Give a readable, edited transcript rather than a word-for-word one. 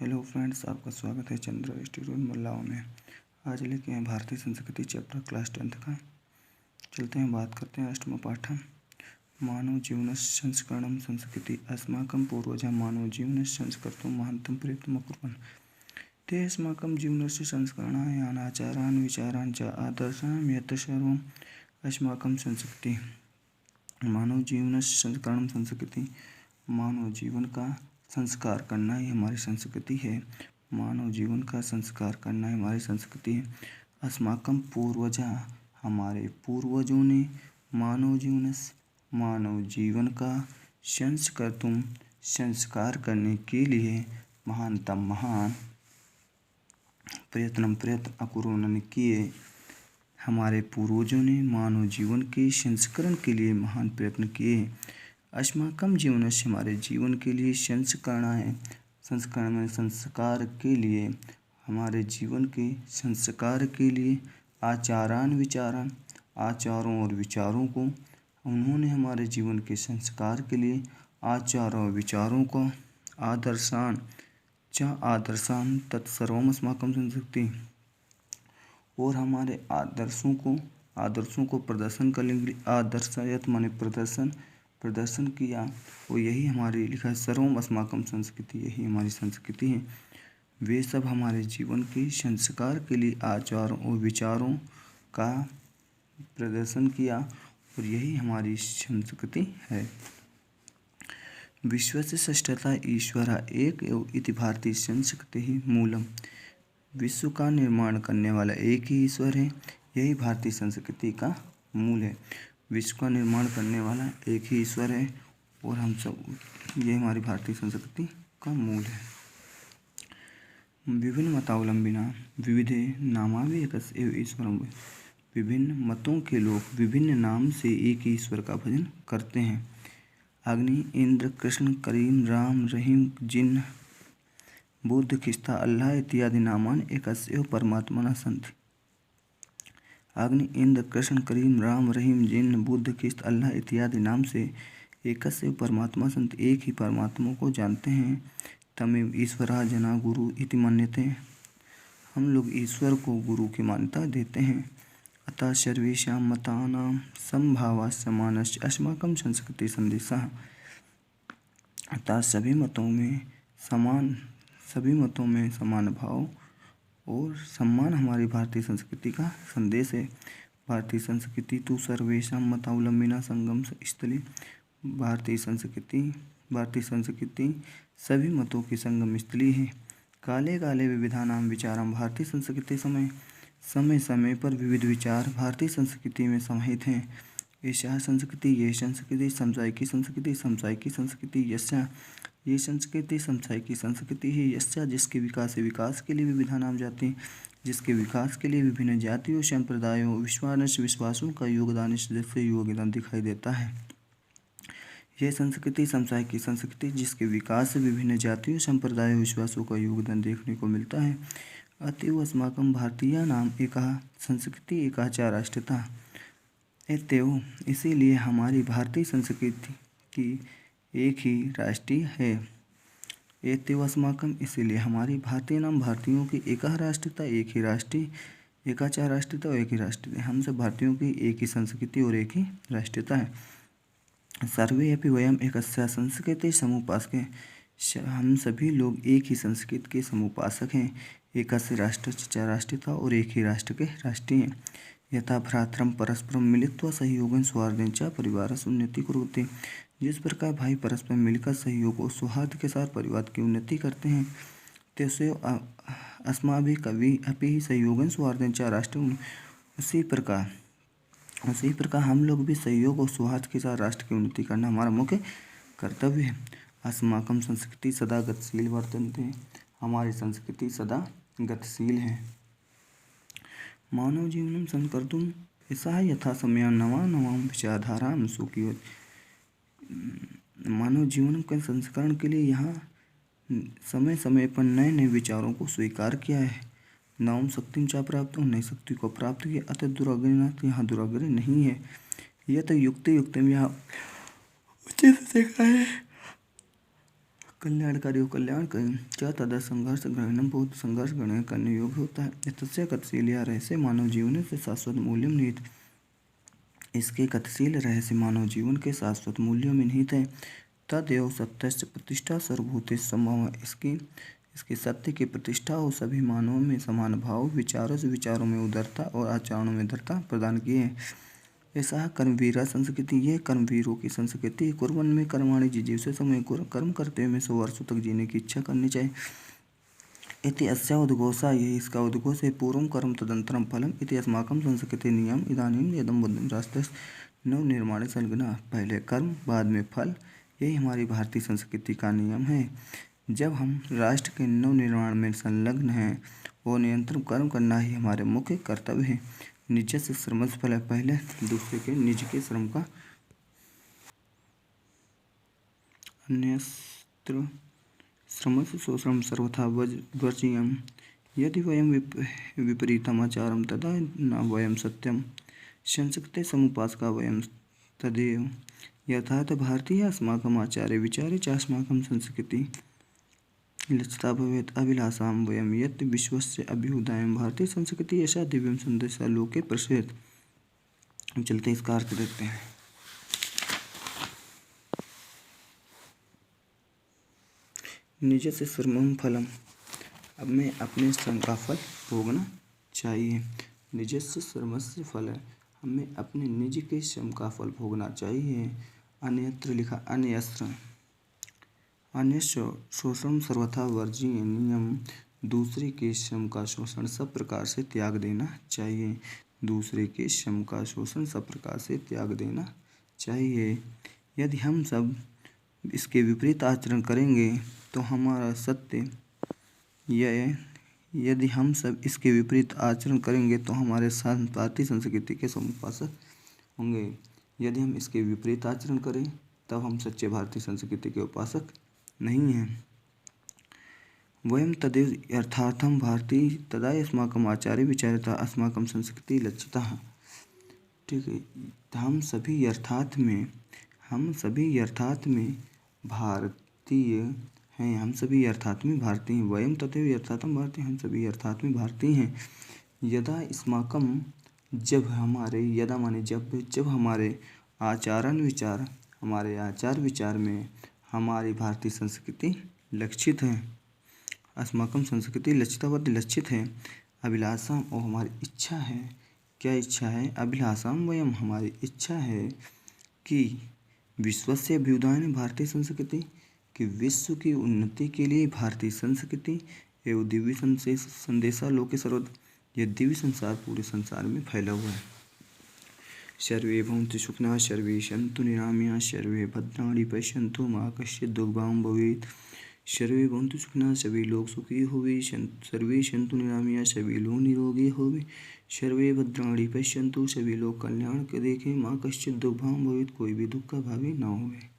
Hello friends, आपका स्वागत है चंद्र इंस्टीट्यूट मल्लाओं में। आज लेके हैं भारतीय संस्कृति चैप्टर क्लास 10th का। चलते हैं, बात करते हैं अष्टम पाठम मानव जीवनस्य संस्करणं संस्कृति अस्माकं पूर्वजः मानव जीवनस्य संस्कर्तुं महान्तं प्रयत्नं कुर्वन् ते अस्माकं जीवनस्य संस्करणाय अनाचारान् विचारान् च आदर्शान् यत् सर्वम् अस्माकं संस्कृति। मानव जीवनस्य संस्करणं संस्कृति, मानव जीवन का संस्कार करना ही हमारी संस्कृति है। मानव जीवन का संस्कार करना ही हमारी संस्कृति है। अस्माकं पूर्वजा, हमारे पूर्वजों ने मानव जीवन का संस्कर्तुं संस्कार करने के लिए महानतम महान प्रयत्न अकुर्वन् किए। हमारे पूर्वजों ने मानव जीवन के संस्करण के लिए महान प्रयत्न किए। अस्माकं जीवनस्य, हमारे जीवन के लिए संस्करणाय, संस्करण में संस्कार के लिए, हमारे जीवन के संस्कार के लिए आचारान विचारान, आचारों और विचारों को, उन्होंने हमारे जीवन के संस्कार के लिए आचारों और विचारों को आदर्शान तत्सर्वम् अस्माकं संस्कृति, और हमारे आदर्शों को प्रदर्शन करने के लिए आदर्शयत माने प्रदर्शन किया। और यही हमारी लिखा है सर्वम अस्माकं संस्कृति, यही हमारी संस्कृति है। वे सब हमारे जीवन के संस्कार के लिए आचारों और विचारों का प्रदर्शन किया, और यही हमारी संस्कृति है। विश्वस्य सृष्टता ईश्वरः एक एव इति भारतीय संस्कृति ही मूलम। विश्व का निर्माण करने वाला एक ही ईश्वर है, यही भारतीय संस्कृति का मूल है। विश्व का निर्माण करने वाला एक ही ईश्वर है, और हम सब, ये हमारी भारतीय संस्कृति का मूल है। विभिन्न मतावलंबिना विविधे नामावि एकस्य एव ईश्वरं। विभिन्न मतों के लोग विभिन्न नाम से एक ही ईश्वर का भजन करते हैं। अग्नि, इंद्र, कृष्ण, करीम, राम, रहीम, जिन्न, बुद्ध, ख्रिस्ता, अल्लाह इत्यादि नामानि एकस्य एव परमात्मनः सन्ति। अग्नि, इंद्र, कृष्ण, करीम, राम, रहीम, जिन्न, बुद्ध, ख्रिस्त, अल्लाह इत्यादि नाम से एकस्य एव परमात्मा सन्ति, एक ही परमात्मा को जानते हैं। तमेव ईश्वरः जना गुरु इति मन्यते। हम लोग ईश्वर को गुरु की मान्यता देते हैं। अतः सर्वेषां मतानां समभावः समानस्य अस्माकं संस्कृति संदेशः। अतः सभी मतों में समान भाव और सम्मान हमारी भारतीय संस्कृति का संदेश है। भारतीय संस्कृति तो सर्वेषां मतावलंबिना संगम स्थली। भारतीय संस्कृति सभी मतों की संगम स्थली है। काले काले विविधानां विचारम। भारतीय संस्कृति समय पर विविध विचार भारतीय संस्कृति में समाहित हैं। एषा संस्कृति, ये संस्कृति, समसामयिकी संस्कृति, यस्या, ये संस्कृति समसामयिकी संस्कृति है। यस्या, जिसके विकास के लिए विविधानां जाति, जिसके विकास के लिए विभिन्न जातियों, संप्रदायों, विश्वासों का योगदान दिखाई देता है। यह संस्कृति समसामयिकी संस्कृति, जिसके विकास से विभिन्न जातियों, संप्रदायों, विश्वासों का योगदान देखने को मिलता है। अतएव अस्माकं भारतीयानां एकः संस्कृति एकः च राष्ट्रता। अतएव इसीलिए हमारी भारतीय संस्कृति की एक ही राष्ट्रीय है। एतएव अस्माकं, इसीलिए हमारी भारतीयों की एकः राष्ट्रता, एक ही राष्ट्रीय, एका च राष्ट्रता और एक ही राष्ट्रीय। हम सब भारतीयों की एक ही संस्कृति और एक ही राष्ट्रता है। सर्वे अपि वयम एकस्या संस्कृति समुपासके। हम सभी लोग एक ही संस्कृति के समुपासक हैं। एकस्य राष्ट्रस्य च राष्ट्रता, और एक ही राष्ट्र के राष्ट्रीय हैं। यथा भ्रातरं परस्परं मिलित्वा सहयोगेन सौहार्देन च परिवारस्य उन्नति कुर्वन्ति। जिस प्रकार भाई परस्पर मिलकर सहयोग और सौहार्द के साथ परिवार की उन्नति करते हैं, तैसेव अस्माभिः अपि सहयोगेन सौहार्देन च राष्ट्रं। उसी प्रकार हम लोग भी सहयोग और सौहार्द के साथ राष्ट्र की उन्नति करना हमारा मुख्य कर्तव्य है। अस्माकं संस्कृति सदा गतिशील वर्तन्ते। हमारी संस्कृति सदा गतिशील है। मानव जीवनं संस्कर्तुं एषः यथा समयान् नवां विचारधारां सुकीयते। मानव जीवन के संस्करण के लिए यहाँ समय समय पर नए नए विचारों को स्वीकार किया है। नवम शक्तिं च प्राप्त, नई शक्ति को प्राप्त किया। अतः दुराग्रह, यहाँ दुराग्रह नहीं है। यह तो युक्ति यहाँ उचित देखा है। कल्याणकारी और कल्याणकारी च तदा संघर्ष ग्रहणम बहुत संघर्ष ग्रहण करने योग्य होता है। तस्य गतिशील या रहस्य मानव जीवन से शाश्वत मूल्य निहित, इसके गतिशील रहस्य मानव जीवन के शाश्वत मूल्यों में निहित है। तदेव सत्यस्य प्रतिष्ठा सर्वभूते संभव है, इसके सत्य की प्रतिष्ठा और सभी मानवों में समान भाव, विचारों से विचारों में उदारता और आचरणों में दृढ़ता प्रदान किए है। ऐसा कर्मवीरा संस्कृति, यह कर्मवीरों की संस्कृति। कुर्वन् में कर्माणि जिजीविषे समय कर्म करते हुए 100 वर्षों तक जीने की इच्छा करनी चाहिए। इति अस्या उद्घोषा, यही इसका उद्घोष है। पूर्वं कर्म तदनन्तरं फलम् इति अस्माकं संस्कृते नियम इदानीं यदं बुद्धं राष्ट्रस्य नवनिर्माणे संलग्नः। पहले कर्म बाद में फल, यही हमारी भारतीय संस्कृति का नियम है। जब हम राष्ट्र के नवनिर्माण में संलग्न हैं और निरंतर कर्म करना ही हमारे मुख्य कर्तव्य है। निजस्य श्रमस्य फल, पहले दूसरे के निज के श्रम का अन्यत्र श्रमस्य शोषणं सर्वथा वर्ज्यम्। यदि वयं विपरीतम् आचारं तदा न वयं सत्यं संस्कृते समुपासका वयं तदेव यथार्थ भारतीय अस्माकम् आचारे विचारे च अस्माकं संस्कृति लज्जता भवेत् अभिलाषां वयं यत् विश्वस्य अभ्युदयं भारतीय संस्कृति ऐसा दिव्यं संदेशा लोके प्रसेत। चलते इसका अर्थ देखते हैं। निज से श्रमं फलम, अब मैं अपने श्रम का फल भोगना चाहिए। निज से श्रमस्य फल, हमें अपने निज के श्रम का फल भोगना चाहिए। अन्यत्र लिखा अन्यस्त्र, अन्य शोषण सर्वथा वर्जीय नियम, दूसरे के श्रम का शोषण सब प्रकार से त्याग देना चाहिए। दूसरे के श्रम का शोषण सब प्रकार से त्याग देना चाहिए। यदि हम सब इसके विपरीत आचरण करेंगे तो हमारा सत्य यदि हम सब इसके विपरीत आचरण करेंगे तो हमारे साथ भारतीय संस्कृति के समुपासक होंगे। यदि हम इसके विपरीत आचरण करें तब हम सच्चे भारतीय संस्कृति के उपासक नहीं हैं। वयं तदेव यथार्थं भारतीय तदा अस्माकम् आचार्य विचारता अस्माकं संस्कृति लज्जिता। ठीक है, हम सभी यथार्थ में भारतीय हैं। हम सभी यथार्थ में भारतीय हैं। वयं तदेव यथार्थं भारतीय, हम सभी यथार्थ में भारतीय हैं। यदा अस्माकं, जब हमारे, यदा माने जब हमारे आचार विचार में हमारी भारतीय संस्कृति लक्षित है। अस्माकं संस्कृति लक्षितावत लक्षित है। अभिलाषा, और हमारी इच्छा है। क्या इच्छा है? अभिलाषा वयम, हमारी इच्छा है कि विश्वस्य अभ्युदयने भारतीय संस्कृति, कि विश्व की उन्नति के लिए भारतीय संस्कृति एवं दिव्य संदेशा लोके सर्वत्र, यह दिव्य संसार पूरे संसार में फैला हुआ है। सर्वे भवन्तु सुखिनः, सर्वे सन्तु निरामयाः, सर्वे भद्राणि पश्यन्तु मा कश्चित् दुर्भगं भवेत्। सर्वे भवन्तु सुखिनः, सभी लोग सुखी होवे। सर्वे सन्तु निरामयाः, सभी लोग निरोगी होवे। सर्वे भद्राणि पश्यन्तु, सभी लोग कल्याण के देखें। मा कश्चित् दुर्भगं भवेत्, कोई भी दुख का भागी न होवे।